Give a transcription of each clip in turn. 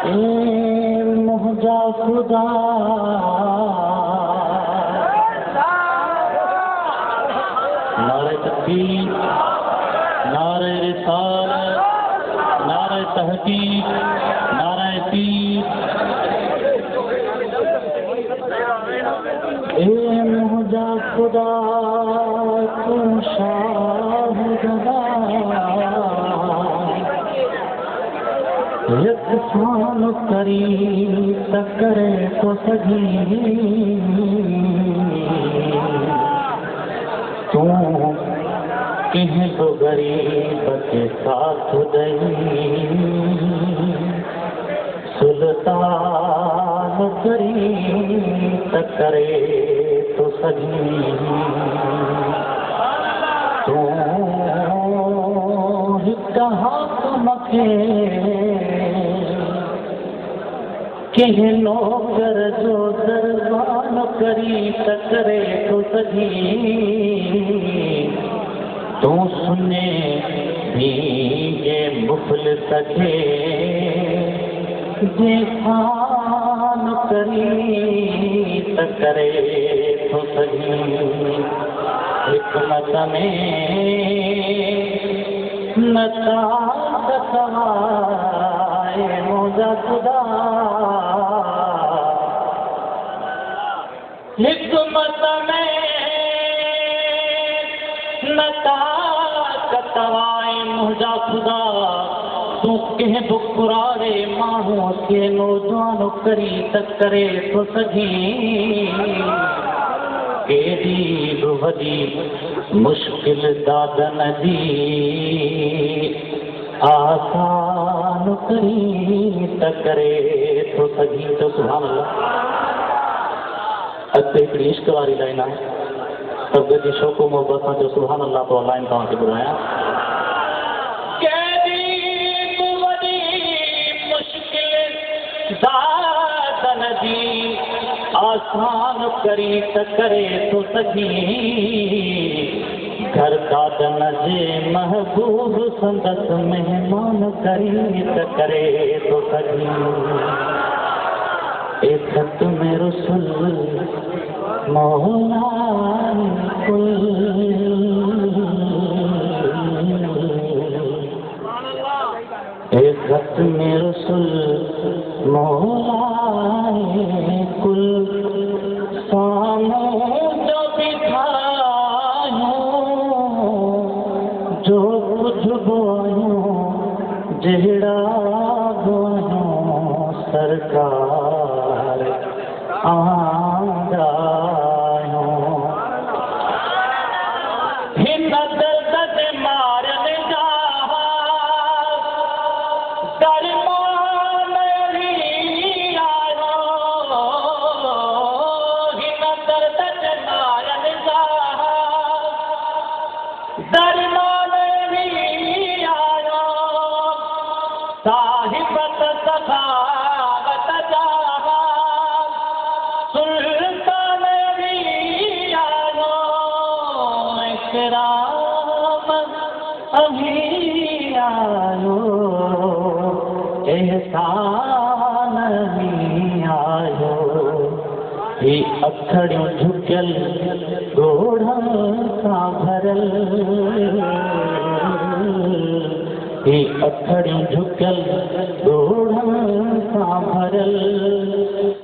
मुझा खुदा नारे तकबीर, नारे रिसालत, नारे तहकीक, नारे पीर। मुझा खुदा तू शाह गदा यकसान करी तकरे तो सजी तू कह तो गरीब के साथ दई सुल्तान करी तकरे तो सजी तू कहा तुमके कह लोगर जो दरबान करी तकरे तो सजी तू सुने भी ये मुफल सके जेखान करी तकरे तो सजी हिकमत में नता सवाए मुझा खुदा हिकमत में नता सवाए मुझा खुदा तू कह बुकुरारे माहू के नौजवान करी तकरे तो सजी केडी वडी मुश्किल दादन जी आसान करी तकरे तो सजी तो सुभान अल्लाह। अॻिते हिकिड़ी इश्क वारी लाइन आहे तब जी शौक़ो मोहबत सां जो सुभान अल्लाह तो लाइन तव्हांखे ॿुधायां। केडी वडी मुश्किल दादन जी आसान करी तकरे तो सजी घर दादन जे महबूब संदस मेहमान करी तकरे तो सजी ए खत में रसूल मौला कुल ए खत में रसूल मौला कुल सामो जो बिठायो जो कुछ बोयो जहिड़ा बोयो सरकार आंदायो हिन दर्द दे मारन जा दरमान ही आयो हिन दर्द दे मारन जा दरमान ही आयो साहिबत सखावत जा सुल्तान ही आयो इकराम अभी आयो एहसान ही आयो ही अखड़ियों झुकल गोढ़न सां भरल ही अखड़ियों झुकल गोढ़न सां भरल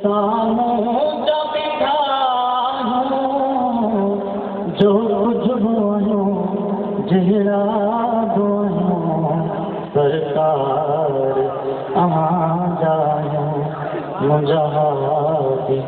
सामो जो बिठायो जो कुछ बोयो जहिड़ा बोयो सरकार आजायो मुझा हाथी